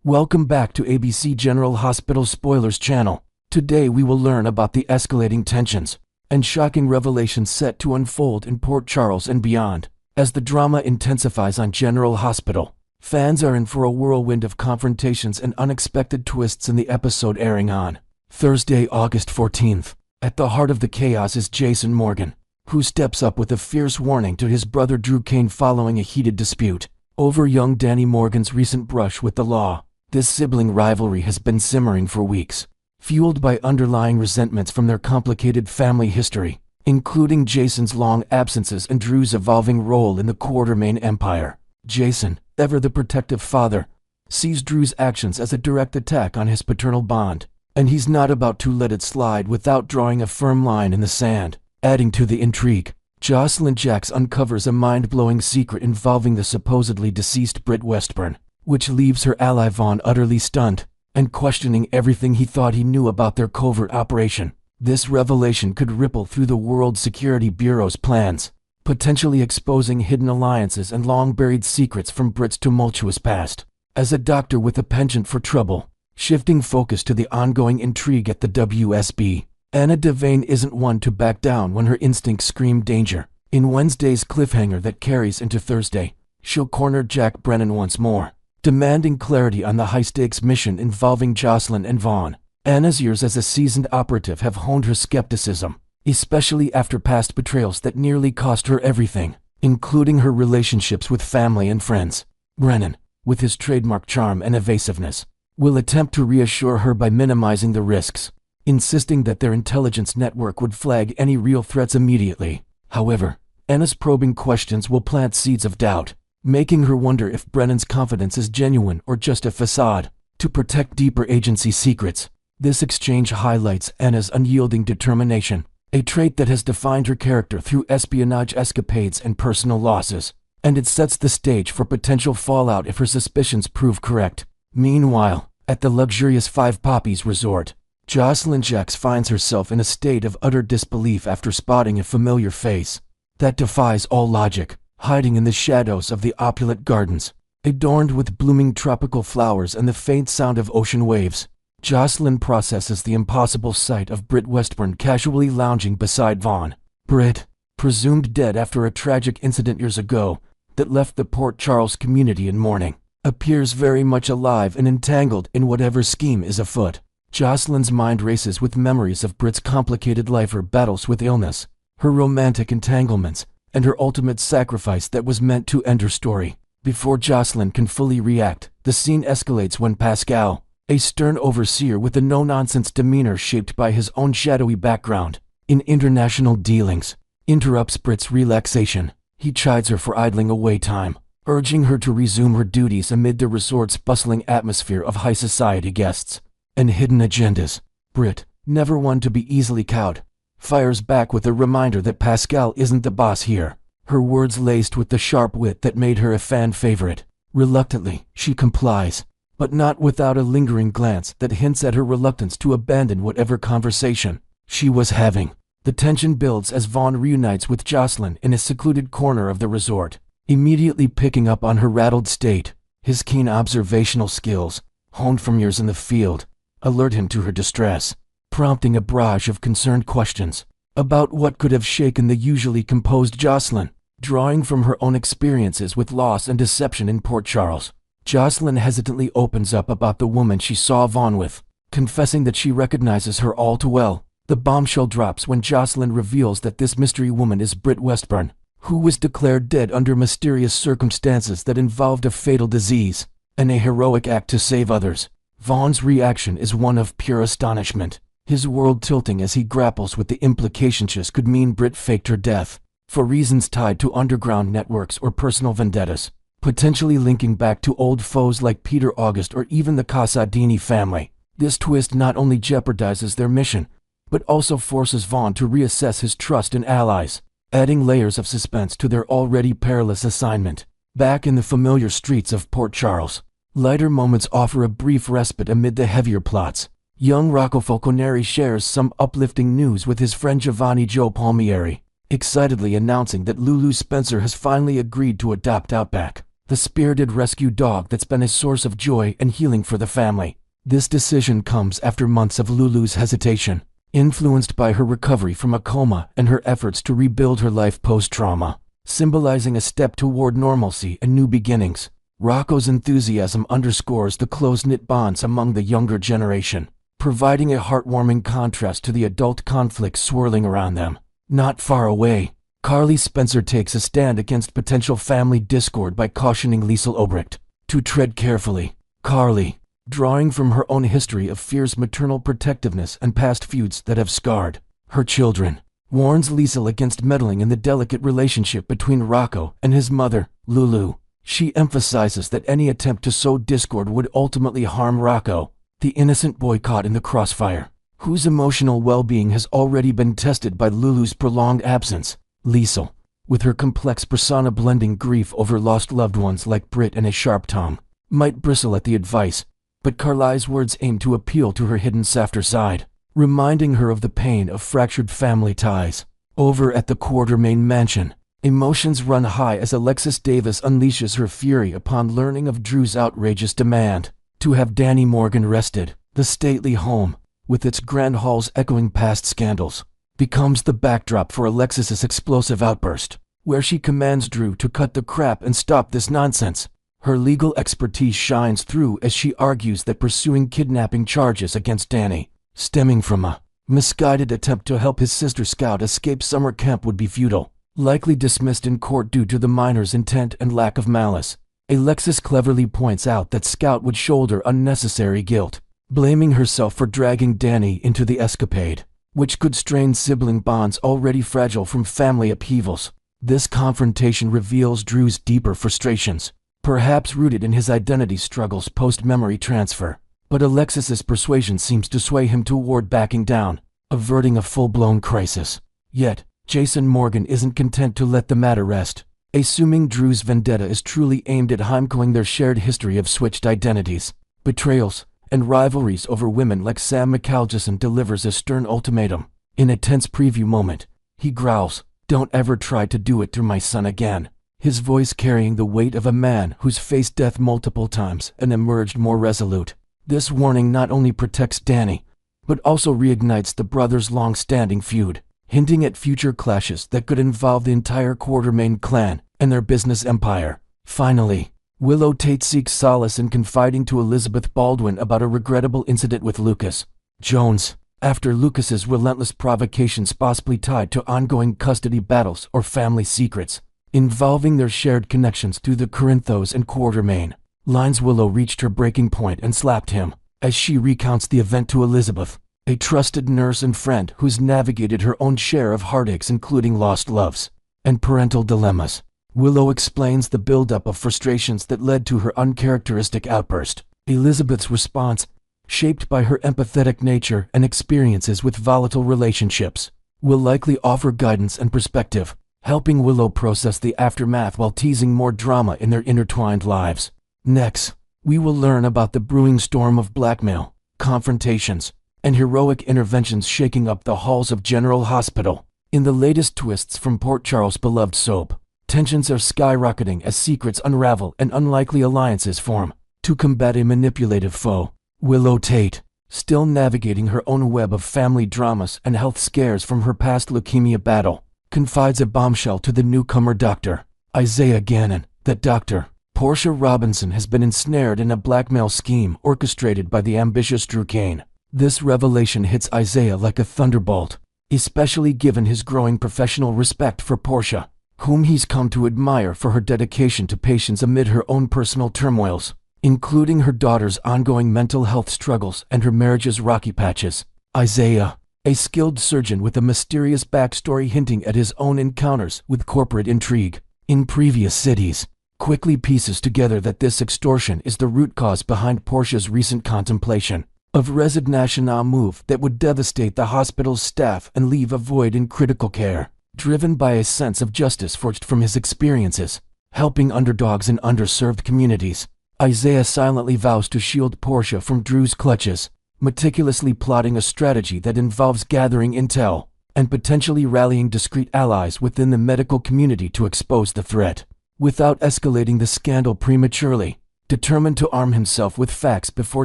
Welcome back to ABC General Hospital Spoilers channel. Today we will learn about the escalating tensions and shocking revelations set to unfold in Port Charles and beyond. As the drama intensifies on General Hospital, fans are in for a whirlwind of confrontations and unexpected twists in the episode airing on Thursday, August 14th. At the heart of the chaos is Jason Morgan, who steps up with a fierce warning to his brother Drew Kane following a heated dispute over young Danny Morgan's recent brush with the law. This sibling rivalry has been simmering for weeks, fueled by underlying resentments from their complicated family history, including Jason's long absences and Drew's evolving role in the Quartermain Empire. Jason, ever the protective father, sees Drew's actions as a direct attack on his paternal bond, and he's not about to let it slide without drawing a firm line in the sand. Adding to the intrigue, Jocelyn Jacks uncovers a mind-blowing secret involving the supposedly deceased Britt Westburn, which leaves her ally Vaughn utterly stunned and questioning everything he thought he knew about their covert operation. This revelation could ripple through the World Security Bureau's plans, potentially exposing hidden alliances and long-buried secrets from Britt's tumultuous past. As a doctor with a penchant for trouble, shifting focus to the ongoing intrigue at the WSB, Anna Devane isn't one to back down when her instincts scream danger. In Wednesday's cliffhanger that carries into Thursday, she'll corner Jack Brennan once more, demanding clarity on the high-stakes mission involving Jocelyn and Vaughn. Anna's years as a seasoned operative have honed her skepticism, especially after past betrayals that nearly cost her everything, including her relationships with family and friends. Brennan, with his trademark charm and evasiveness, will attempt to reassure her by minimizing the risks, insisting that their intelligence network would flag any real threats immediately. However, Anna's probing questions will plant seeds of doubt, making her wonder if Brennan's confidence is genuine or just a facade to protect deeper agency secrets. This exchange highlights Anna's unyielding determination, a trait that has defined her character through espionage escapades and personal losses, and it sets the stage for potential fallout if her suspicions prove correct. Meanwhile, at the luxurious Five Poppies resort, Jocelyn Jacks finds herself in a state of utter disbelief after spotting a familiar face that defies all logic, hiding in the shadows of the opulent gardens, adorned with blooming tropical flowers and the faint sound of ocean waves. Jocelyn processes the impossible sight of Britt Westburn casually lounging beside Vaughn. Britt, presumed dead after a tragic incident years ago that left the Port Charles community in mourning, appears very much alive and entangled in whatever scheme is afoot. Jocelyn's mind races with memories of Britt's complicated life, her battles with illness, her romantic entanglements, and her ultimate sacrifice that was meant to end her story. Before Jocelyn can fully react, the scene escalates when Pascal, a stern overseer with a no-nonsense demeanor shaped by his own shadowy background in international dealings, interrupts Britt's relaxation. He chides her for idling away time, urging her to resume her duties amid the resort's bustling atmosphere of high society guests and hidden agendas. Britt, never one to be easily cowed, fires back with a reminder that Pascal isn't the boss here, her words laced with the sharp wit that made her a fan favorite. Reluctantly, she complies, but not without a lingering glance that hints at her reluctance to abandon whatever conversation she was having. The tension builds as Vaughn reunites with Jocelyn in a secluded corner of the resort, immediately picking up on her rattled state. His keen observational skills, honed from years in the field, alert him to her distress, prompting a barrage of concerned questions about what could have shaken the usually composed Jocelyn. Drawing from her own experiences with loss and deception in Port Charles, Jocelyn hesitantly opens up about the woman she saw Vaughn with, confessing that she recognizes her all too well. The bombshell drops when Jocelyn reveals that this mystery woman is Britt Westburn, who was declared dead under mysterious circumstances that involved a fatal disease and a heroic act to save others. Vaughn's reaction is one of pure astonishment, his world tilting as he grapples with the implications this could mean Britt faked her death for reasons tied to underground networks or personal vendettas, potentially linking back to old foes like Peter August or even the Casadini family. This twist not only jeopardizes their mission, but also forces Vaughn to reassess his trust in allies, adding layers of suspense to their already perilous assignment. Back in the familiar streets of Port Charles, lighter moments offer a brief respite amid the heavier plots. Young Rocco Falconeri shares some uplifting news with his friend Giovanni Joe Palmieri, excitedly announcing that Lulu Spencer has finally agreed to adopt Outback, the spirited rescue dog that's been a source of joy and healing for the family. This decision comes after months of Lulu's hesitation, influenced by her recovery from a coma and her efforts to rebuild her life post-trauma, symbolizing a step toward normalcy and new beginnings. Rocco's enthusiasm underscores the close-knit bonds among the younger generation, providing a heartwarming contrast to the adult conflicts swirling around them. Not far away, Carly Spencer takes a stand against potential family discord by cautioning Liesel Obrecht to tread carefully. Carly, drawing from her own history of fierce maternal protectiveness and past feuds that have scarred her children, warns Liesel against meddling in the delicate relationship between Rocco and his mother, Lulu. She emphasizes that any attempt to sow discord would ultimately harm Rocco, the innocent boy caught in the crossfire, whose emotional well-being has already been tested by Lulu's prolonged absence. Liesel, with her complex persona blending grief over lost loved ones like Britt and a sharp tongue, might bristle at the advice, but Carly's words aim to appeal to her hidden softer side, reminding her of the pain of fractured family ties. Over at the Quartermain mansion, emotions run high as Alexis Davis unleashes her fury upon learning of Drew's outrageous demand to have Danny Morgan arrested. The stately home, with its grand halls echoing past scandals, becomes the backdrop for Alexis's explosive outburst, where she commands Drew to cut the crap and stop this nonsense. Her legal expertise shines through as she argues that pursuing kidnapping charges against Danny, stemming from a misguided attempt to help his sister Scout escape summer camp, would be futile, likely dismissed in court due to the minor's intent and lack of malice. Alexis cleverly points out that Scout would shoulder unnecessary guilt, blaming herself for dragging Danny into the escapade, which could strain sibling bonds already fragile from family upheavals. This confrontation reveals Drew's deeper frustrations, perhaps rooted in his identity struggles post-memory transfer, but Alexis's persuasion seems to sway him toward backing down, averting a full-blown crisis. Yet, Jason Morgan isn't content to let the matter rest, assuming Drew's vendetta is truly aimed at heimcoing their shared history of switched identities, betrayals, and rivalries over women. Like Sam McAlgison delivers a stern ultimatum. In a tense preview moment, he growls, "Don't ever try to do it to my son again," his voice carrying the weight of a man who's faced death multiple times and emerged more resolute. This warning not only protects Danny, but also reignites the brothers' long-standing feud, hinting at future clashes that could involve the entire Quartermain clan and their business empire. Finally, Willow Tate seeks solace in confiding to Elizabeth Baldwin about a regrettable incident with Lucas Jones, after Lucas's relentless provocations possibly tied to ongoing custody battles or family secrets involving their shared connections through the Corinthos and Quartermain lines. Willow reached her breaking point and slapped him, as she recounts the event to Elizabeth, a trusted nurse and friend who's navigated her own share of heartaches, including lost loves and parental dilemmas. Willow explains the buildup of frustrations that led to her uncharacteristic outburst. Elizabeth's response, shaped by her empathetic nature and experiences with volatile relationships, will likely offer guidance and perspective, helping Willow process the aftermath while teasing more drama in their intertwined lives. Next, we will learn about the brewing storm of blackmail, confrontations, and heroic interventions shaking up the halls of General Hospital. In the latest twists from Port Charles' beloved soap, tensions are skyrocketing as secrets unravel and unlikely alliances form to combat a manipulative foe. Willow Tate, still navigating her own web of family dramas and health scares from her past leukemia battle, confides a bombshell to the newcomer Dr. Isaiah Gannon. That Dr. Portia Robinson has been ensnared in a blackmail scheme orchestrated by the ambitious Drew Kane. This revelation hits Isaiah like a thunderbolt, especially given his growing professional respect for Portia, whom he's come to admire for her dedication to patients amid her own personal turmoils, including her daughter's ongoing mental health struggles and her marriage's rocky patches. Isaiah, a skilled surgeon with a mysterious backstory hinting at his own encounters with corporate intrigue in previous cities, quickly pieces together that this extortion is the root cause behind Portia's recent contemplation of resignation, a move that would devastate the hospital's staff and leave a void in critical care. Driven by a sense of justice forged from his experiences helping underdogs in underserved communities, Isaiah silently vows to shield Portia from Drew's clutches, meticulously plotting a strategy that involves gathering intel and potentially rallying discreet allies within the medical community to expose the threat. Without escalating the scandal prematurely, determined to arm himself with facts before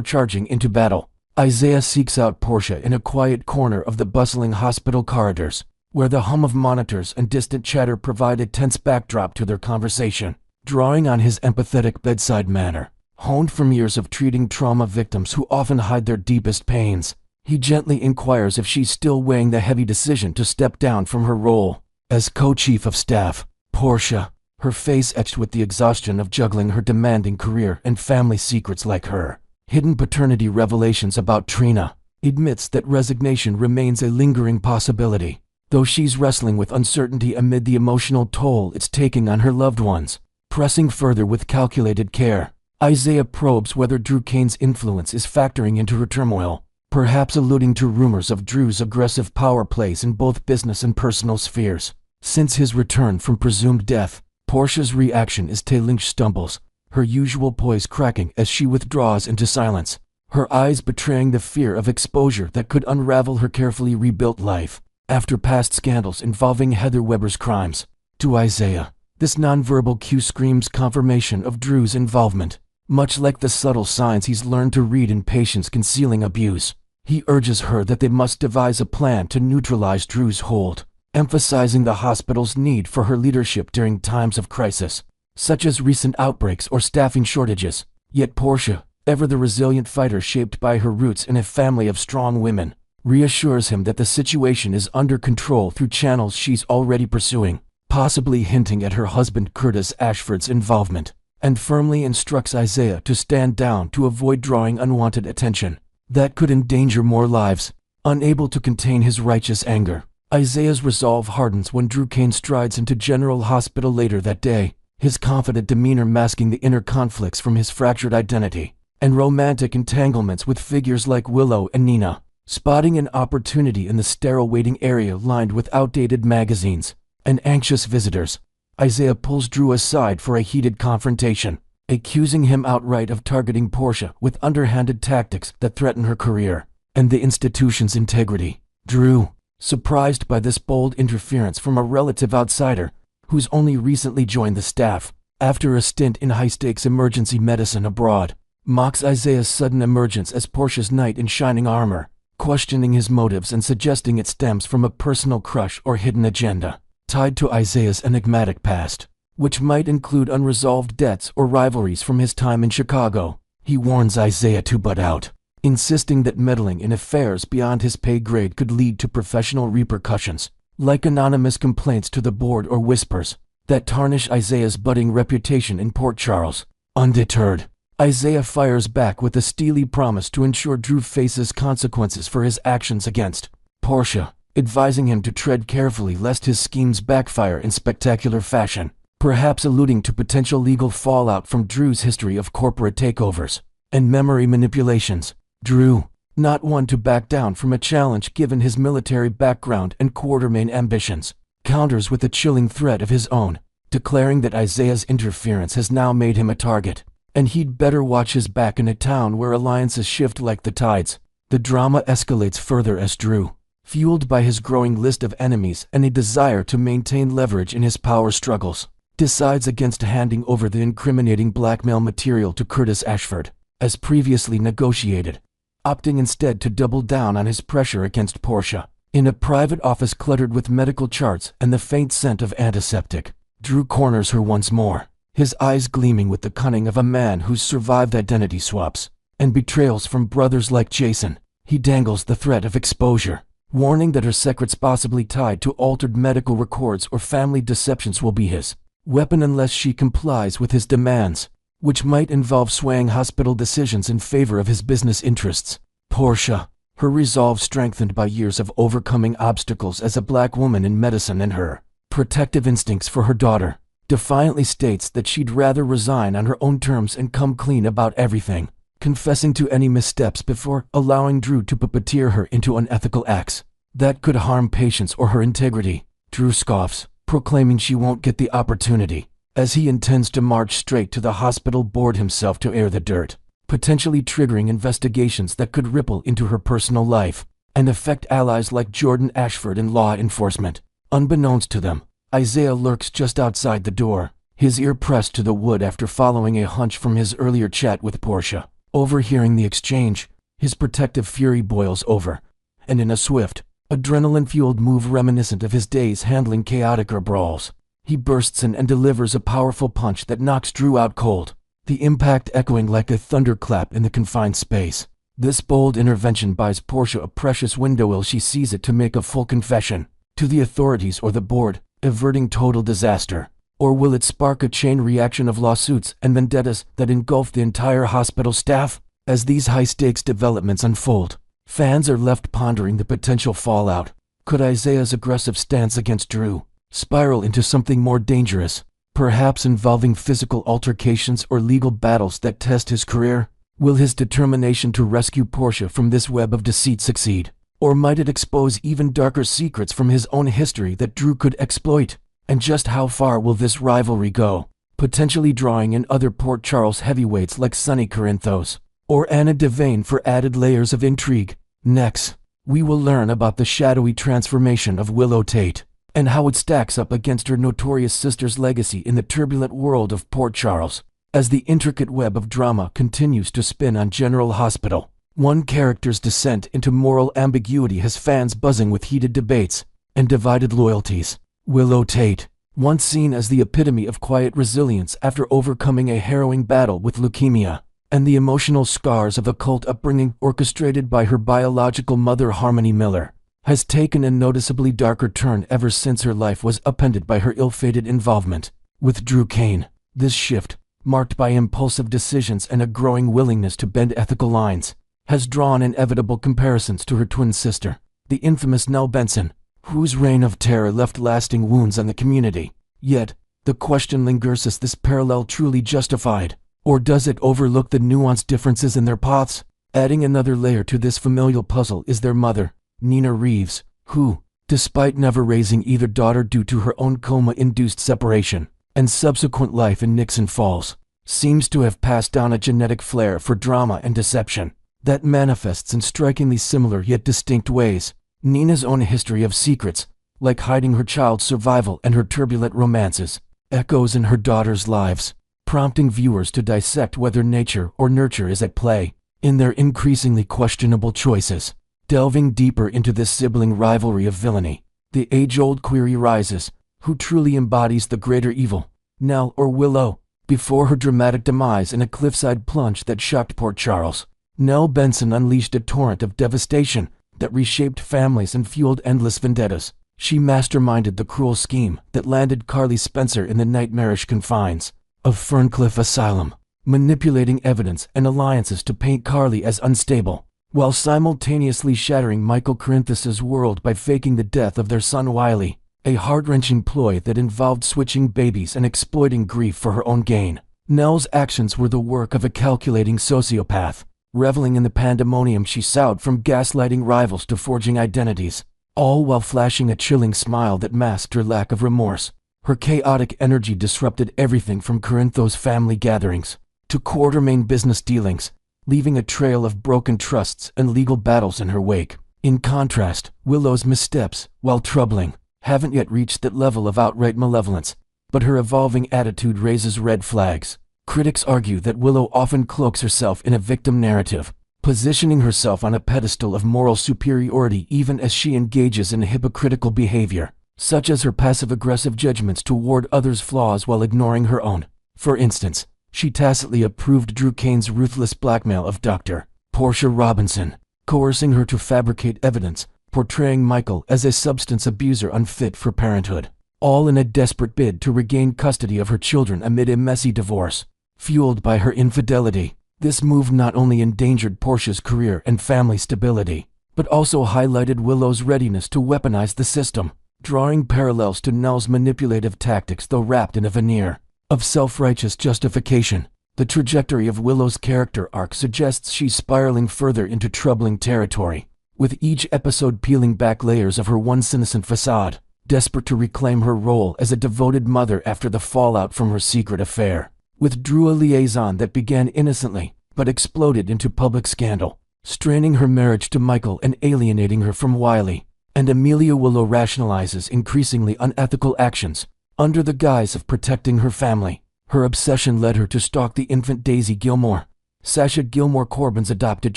charging into battle, Isaiah seeks out Portia in a quiet corner of the bustling hospital corridors, where the hum of monitors and distant chatter provide a tense backdrop to their conversation. Drawing on his empathetic bedside manner, honed from years of treating trauma victims who often hide their deepest pains, he gently inquires if she's still weighing the heavy decision to step down from her role as co-chief of staff. Portia, her face etched with the exhaustion of juggling her demanding career and family secrets like her hidden paternity revelations about Trina, admits that resignation remains a lingering possibility, though she's wrestling with uncertainty amid the emotional toll it's taking on her loved ones. Pressing further with calculated care, Isaiah probes whether Drew Kane's influence is factoring into her turmoil, perhaps alluding to rumors of Drew's aggressive power plays in both business and personal spheres. Since his return from presumed death, Portia's reaction is tailinged stumbles, her usual poise cracking as she withdraws into silence, her eyes betraying the fear of exposure that could unravel her carefully rebuilt life after past scandals involving Heather Weber's crimes. To Isaiah, this nonverbal cue screams confirmation of Drew's involvement, much like the subtle signs he's learned to read in patients concealing abuse. He urges her that they must devise a plan to neutralize Drew's hold, emphasizing the hospital's need for her leadership during times of crisis, such as recent outbreaks or staffing shortages. Yet Portia, ever the resilient fighter shaped by her roots in a family of strong women, reassures him that the situation is under control through channels she's already pursuing, possibly hinting at her husband Curtis Ashford's involvement, and firmly instructs Isaiah to stand down to avoid drawing unwanted attention that could endanger more lives. Unable to contain his righteous anger, Isaiah's resolve hardens when Drew Kane strides into General Hospital later that day, his confident demeanor masking the inner conflicts from his fractured identity and romantic entanglements with figures like Willow and Nina. Spotting an opportunity in the sterile waiting area lined with outdated magazines and anxious visitors, Isaiah pulls Drew aside for a heated confrontation, accusing him outright of targeting Portia with underhanded tactics that threaten her career and the institution's integrity. Drew, surprised by this bold interference from a relative outsider who's only recently joined the staff after a stint in high-stakes emergency medicine abroad, mocks Isaiah's sudden emergence as Portia's knight in shining armor, questioning his motives and suggesting it stems from a personal crush or hidden agenda tied to Isaiah's enigmatic past, which might include unresolved debts or rivalries from his time in Chicago. He warns Isaiah to butt out, insisting that meddling in affairs beyond his pay grade could lead to professional repercussions, like anonymous complaints to the board or whispers that tarnish Isaiah's budding reputation in Port Charles. Undeterred, Isaiah fires back with a steely promise to ensure Drew faces consequences for his actions against Portia, advising him to tread carefully lest his schemes backfire in spectacular fashion, perhaps alluding to potential legal fallout from Drew's history of corporate takeovers and memory manipulations. Drew, not one to back down from a challenge given his military background and Quartermain ambitions, counters with a chilling threat of his own, declaring that Isaiah's interference has now made him a target, and he'd better watch his back in a town where alliances shift like the tides. The drama escalates further as Drew, fueled by his growing list of enemies and a desire to maintain leverage in his power struggles, decides against handing over the incriminating blackmail material to Curtis Ashford, as previously negotiated, opting instead to double down on his pressure against Portia. In a private office cluttered with medical charts and the faint scent of antiseptic, Drew corners her once more, his eyes gleaming with the cunning of a man who's survived identity swaps and betrayals from brothers like Jason. He dangles the threat of exposure, warning that her secrets possibly tied to altered medical records or family deceptions will be his weapon unless she complies with his demands, which might involve swaying hospital decisions in favor of his business interests. Portia, her resolve strengthened by years of overcoming obstacles as a black woman in medicine and her protective instincts for her daughter, defiantly states that she'd rather resign on her own terms and come clean about everything, confessing to any missteps before allowing Drew to puppeteer her into unethical acts that could harm patients or her integrity. Drew scoffs, proclaiming she won't get the opportunity, as he intends to march straight to the hospital board himself to air the dirt, potentially triggering investigations that could ripple into her personal life and affect allies like Jordan Ashford in law enforcement. Unbeknownst to them, Isaiah lurks just outside the door, his ear pressed to the wood after following a hunch from his earlier chat with Portia. Overhearing the exchange, his protective fury boils over, and in a swift, adrenaline-fueled move reminiscent of his days handling chaotic brawls, he bursts in and delivers a powerful punch that knocks Drew out cold, the impact echoing like a thunderclap in the confined space. This bold intervention buys Portia a precious window while she sees it to make a full confession to the authorities or the board, averting total disaster. Or will it spark a chain reaction of lawsuits and vendettas that engulf the entire hospital staff? As these high-stakes developments unfold, fans are left pondering the potential fallout. Could Isaiah's aggressive stance against Drew spiral into something more dangerous, perhaps involving physical altercations or legal battles that test his career? Will his determination to rescue Portia from this web of deceit succeed? Or might it expose even darker secrets from his own history that Drew could exploit? And just how far will this rivalry go, potentially drawing in other Port Charles heavyweights like Sonny Corinthos or Anna Devane for added layers of intrigue? Next, we will learn about the shadowy transformation of Willow Tate and how it stacks up against her notorious sister's legacy in the turbulent world of Port Charles. As the intricate web of drama continues to spin on General Hospital, one character's descent into moral ambiguity has fans buzzing with heated debates and divided loyalties. Willow Tate, once seen as the epitome of quiet resilience after overcoming a harrowing battle with leukemia, and the emotional scars of a cult upbringing orchestrated by her biological mother Harmony Miller, has taken a noticeably darker turn ever since her life was upended by her ill-fated involvement with Drew Kane. This shift, marked by impulsive decisions and a growing willingness to bend ethical lines, has drawn inevitable comparisons to her twin sister, the infamous Nell Benson, whose reign of terror left lasting wounds on the community. Yet, the question lingers, is this parallel truly justified, or does it overlook the nuanced differences in their paths? Adding another layer to this familial puzzle is their mother, Nina Reeves, who, despite never raising either daughter due to her own coma-induced separation and subsequent life in Nixon Falls, seems to have passed down a genetic flair for drama and deception that manifests in strikingly similar yet distinct ways. Nina's own history of secrets, like hiding her child's survival and her turbulent romances, echoes in her daughters' lives, prompting viewers to dissect whether nature or nurture is at play in their increasingly questionable choices. Delving deeper into this sibling rivalry of villainy, the age-old query rises: who truly embodies the greater evil, Nell or Willow? Before her dramatic demise in a cliffside plunge that shocked Port Charles, Nell Benson unleashed a torrent of devastation that reshaped families and fueled endless vendettas. She masterminded the cruel scheme that landed Carly Spencer in the nightmarish confines of Ferncliff Asylum, manipulating evidence and alliances to paint Carly as unstable, while simultaneously shattering Michael Corinthos' world by faking the death of their son Wiley, a heart-wrenching ploy that involved switching babies and exploiting grief for her own gain. Nell's actions were the work of a calculating sociopath, reveling in the pandemonium she sowed, from gaslighting rivals to forging identities, all while flashing a chilling smile that masked her lack of remorse. Her chaotic energy disrupted everything from Corinthos family gatherings to Quartermain business dealings, leaving a trail of broken trusts and legal battles in her wake. In contrast, Willow's missteps, while troubling, haven't yet reached that level of outright malevolence, but her evolving attitude raises red flags. Critics argue that Willow often cloaks herself in a victim narrative, positioning herself on a pedestal of moral superiority even as she engages in hypocritical behavior, such as her passive-aggressive judgments toward others' flaws while ignoring her own. For instance, she tacitly approved Drew Kane's ruthless blackmail of Dr. Portia Robinson, coercing her to fabricate evidence, portraying Michael as a substance abuser unfit for parenthood, all in a desperate bid to regain custody of her children amid a messy divorce. Fueled by her infidelity, this move not only endangered Portia's career and family stability, but also highlighted Willow's readiness to weaponize the system, drawing parallels to Nell's manipulative tactics though wrapped in a veneer of self-righteous justification. The trajectory of Willow's character arc suggests she's spiraling further into troubling territory, with each episode peeling back layers of her once innocent facade, desperate to reclaim her role as a devoted mother after the fallout from her secret affair with Drew, a liaison that began innocently but exploded into public scandal, straining her marriage to Michael and alienating her from Wiley. And Amelia, Willow rationalizes increasingly unethical actions, Under the guise of protecting her family, her obsession led her to stalk the infant Daisy Gilmore, Sasha Gilmore Corbin's adopted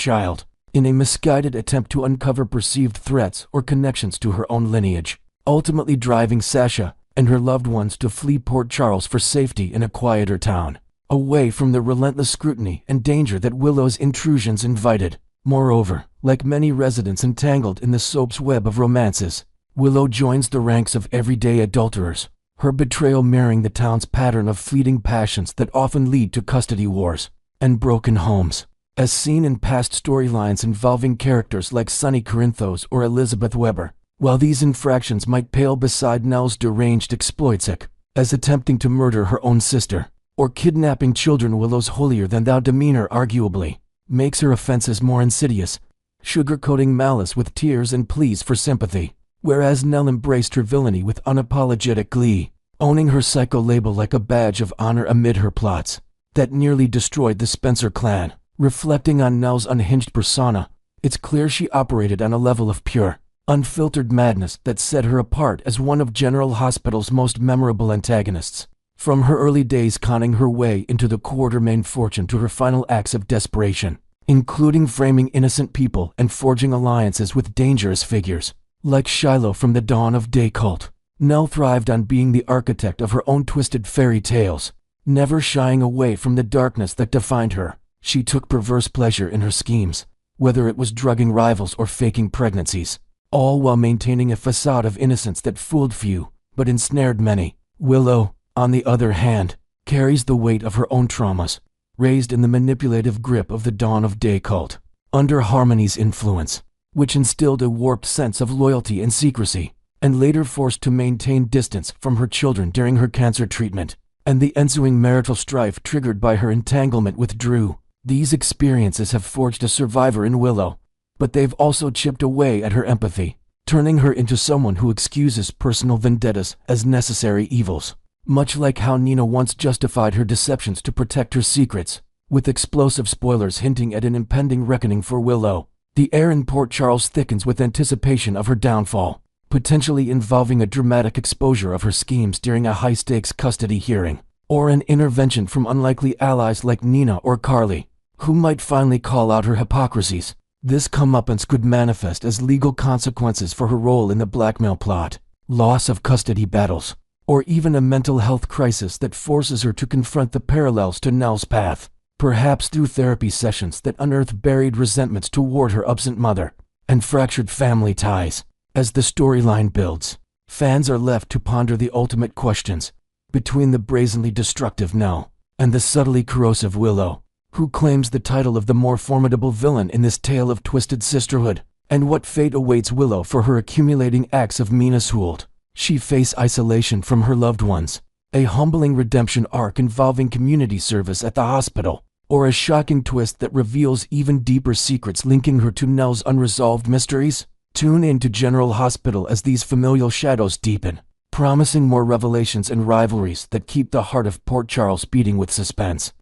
child, in a misguided attempt to uncover perceived threats or connections to her own lineage, ultimately driving Sasha and her loved ones to flee Port Charles for safety in a quieter town, away from the relentless scrutiny and danger that Willow's intrusions invited. Moreover, like many residents entangled in the soap's web of romances, Willow joins the ranks of everyday adulterers, her betrayal mirroring the town's pattern of fleeting passions that often lead to custody wars and broken homes, as seen in past storylines involving characters like Sonny Corinthos or Elizabeth Weber. While these infractions might pale beside Nell's deranged exploits, as attempting to murder her own sister or kidnapping children, Willow's holier-than-thou demeanor arguably makes her offenses more insidious, sugarcoating malice with tears and pleas for sympathy, whereas Nell embraced her villainy with unapologetic glee, owning her psycho label like a badge of honor amid her plots that nearly destroyed the Spencer clan. Reflecting on Nell's unhinged persona, it's clear she operated on a level of pure, unfiltered madness that set her apart as one of General Hospital's most memorable antagonists. From her early days conning her way into the Quartermain fortune to her final acts of desperation, including framing innocent people and forging alliances with dangerous figures, like Shiloh from the Dawn of Day cult, Nell thrived on being the architect of her own twisted fairy tales, never shying away from the darkness that defined her. She took perverse pleasure in her schemes, whether it was drugging rivals or faking pregnancies, all while maintaining a facade of innocence that fooled few, but ensnared many. Willow, on the other hand, carries the weight of her own traumas, raised in the manipulative grip of the Dawn of Day cult, under Harmony's influence, which instilled a warped sense of loyalty and secrecy, and later forced to maintain distance from her children during her cancer treatment, and the ensuing marital strife triggered by her entanglement with Drew. These experiences have forged a survivor in Willow, but they've also chipped away at her empathy, turning her into someone who excuses personal vendettas as necessary evils, much like how Nina once justified her deceptions to protect her secrets, with explosive spoilers hinting at an impending reckoning for Willow. The air in Port Charles thickens with anticipation of her downfall, potentially involving a dramatic exposure of her schemes during a high-stakes custody hearing, or an intervention from unlikely allies like Nina or Carly, who might finally call out her hypocrisies. This comeuppance could manifest as legal consequences for her role in the blackmail plot, loss of custody battles, or even a mental health crisis that forces her to confront the parallels to Nell's path, perhaps through therapy sessions that unearth buried resentments toward her absent mother and fractured family ties. As the storyline builds, fans are left to ponder the ultimate questions between the brazenly destructive Nell and the subtly corrosive Willow, who claims the title of the more formidable villain in this tale of twisted sisterhood, and what fate awaits Willow for her accumulating acts of Minneswold. She face isolation from her loved ones, a humbling redemption arc involving community service at the hospital, or a shocking twist that reveals even deeper secrets linking her to Nell's unresolved mysteries. Tune in to General Hospital as these familial shadows deepen, promising more revelations and rivalries that keep the heart of Port Charles beating with suspense.